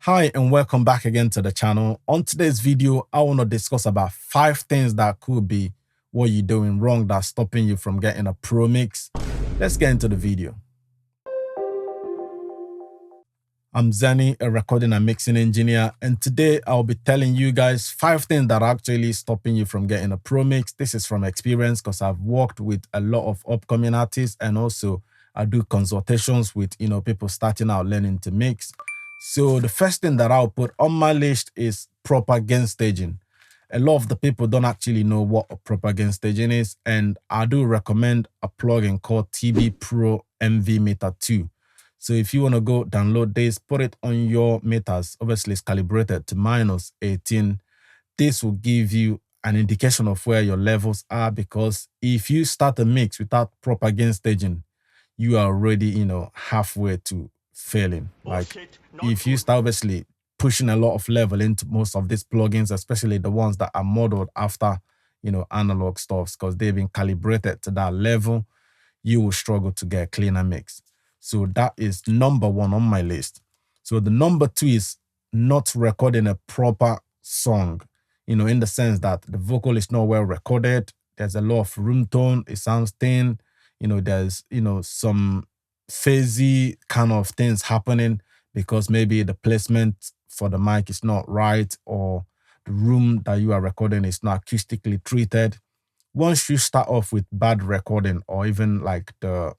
Hi and welcome back again to the channel. On today's video, I want to discuss about 5 things that could be what you're doing wrong that's stopping you from getting a pro mix. Let's get into the video. I'm Zany, a recording and mixing engineer, and today I'll be telling you guys 5 things that are actually stopping you from getting a pro mix. This is from experience because I've worked with a lot of upcoming artists, and also I do consultations with people starting out learning to mix. So the first thing that I'll put on my list is proper gain staging. A lot of the people don't actually know what a proper gain staging is, and I do recommend a plugin called TB Pro MV Meter 2. So if you want to go download this, put it on your meters. Obviously, it's calibrated to -18. This will give you an indication of where your levels are, because if you start a mix without proper gain staging, you are already, halfway to failing. Like if you start obviously pushing a lot of level into most of these plugins, especially the ones that are modeled after, analog stuffs, because they've been calibrated to that level, you will struggle to get a cleaner mix. So that is number 1 on my list. So the number 2 is not recording a proper song, in the sense that the vocal is not well recorded. There's a lot of room tone. It sounds thin. There's, some fuzzy kind of things happening because maybe the placement for the mic is not right, or the room that you are recording is not acoustically treated. Once you start off with bad recording, or even like the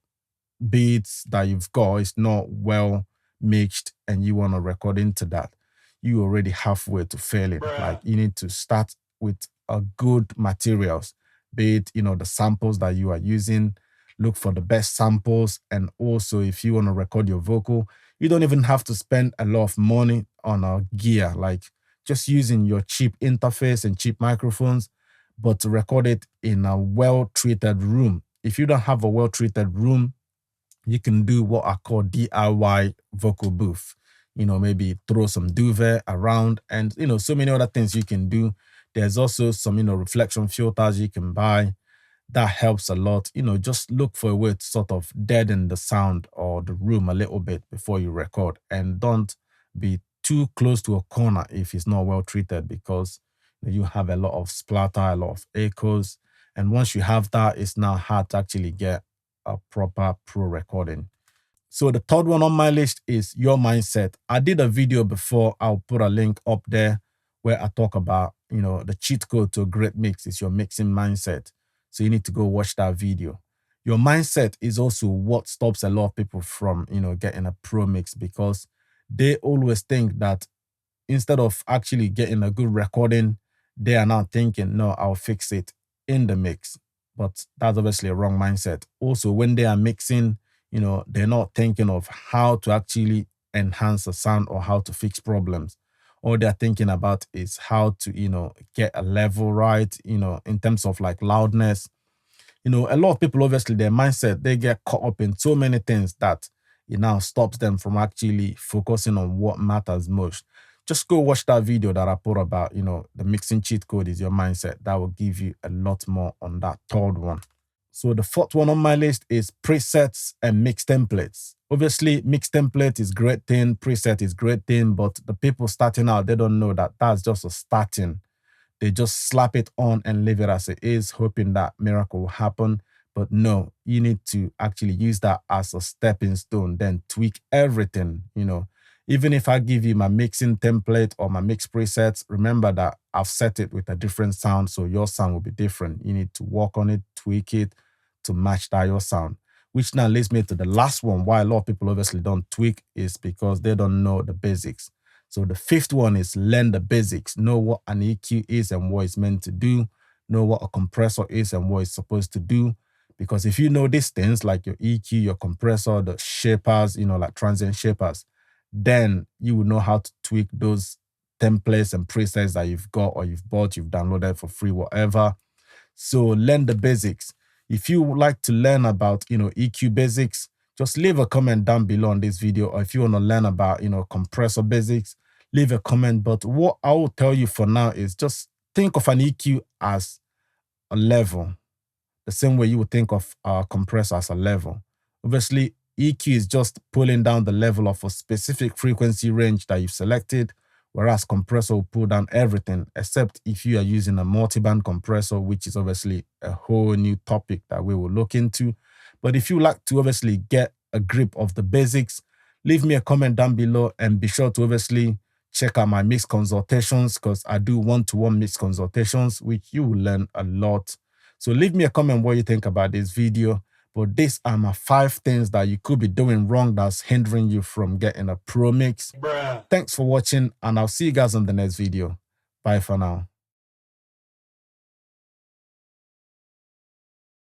beats that you've got is not well mixed and you want to record into that, you already halfway to failing. Like you need to start with a good materials, be it, the samples that you are using. Look for the best samples. And also, if you want to record your vocal, you don't even have to spend a lot of money on a gear, like just using your cheap interface and cheap microphones, but to record it in a well-treated room. If you don't have a well-treated room, you can do what I call DIY vocal booth. Maybe throw some duvet around, and, so many other things you can do. There's also some, reflection filters you can buy. That helps a lot. Just look for a way to sort of deaden the sound or the room a little bit before you record, and don't be too close to a corner if it's not well treated, because you have a lot of splatter, a lot of echoes. And once you have that, it's now hard to actually get a proper pro recording. So the third one on my list is your mindset. I did a video before. I'll put a link up there where I talk about, the cheat code to a great mix is your mixing mindset. So you need to go watch that video. Your mindset is also what stops a lot of people from, getting a pro mix, because they always think that instead of actually getting a good recording, they are now thinking, no, I'll fix it in the mix. But that's obviously a wrong mindset. Also, when they are mixing, they're not thinking of how to actually enhance the sound or how to fix problems. All they're thinking about is how to, get a level right, in terms of like loudness. A lot of people, obviously, their mindset, they get caught up in so many things that it now stops them from actually focusing on what matters most. Just go watch that video that I put about, the mixing cheat code is your mindset. That will give you a lot more on that third one. So the fourth one on my list is presets and mix templates. Obviously, mix template is great thing, preset is great thing, but the people starting out, they don't know that that's just a starting. They just slap it on and leave it as it is, hoping that miracle will happen. But no, you need to actually use that as a stepping stone, then tweak everything, Even if I give you my mixing template or my mix presets, remember that I've set it with a different sound, so your sound will be different. You need to work on it, tweak it to match that your sound. Which now leads me to the last one. Why a lot of people obviously don't tweak is because they don't know the basics. So the fifth one is learn the basics. Know what an EQ is and what it's meant to do. Know what a compressor is and what it's supposed to do. Because if you know these things, like your EQ, your compressor, the shapers, like transient shapers, then you will know how to tweak those templates and presets that you've got or you've bought, you've downloaded for free, whatever. So learn the basics. If you would like to learn about, EQ basics, just leave a comment down below on this video. Or if you want to learn about, compressor basics, leave a comment. But what I will tell you for now is just think of an EQ as a level, the same way you would think of a compressor as a level. Obviously, EQ is just pulling down the level of a specific frequency range that you've selected, whereas compressor will pull down everything, except if you are using a multiband compressor, which is obviously a whole new topic that we will look into. But if you like to obviously get a grip of the basics, leave me a comment down below and be sure to obviously check out my mix consultations, because I do one-to-one mix consultations, which you will learn a lot. So leave me a comment what you think about this video. But these are my 5 things that you could be doing wrong that's hindering you from getting a pro mix. Thanks for watching, and I'll see you guys on the next video. Bye for now.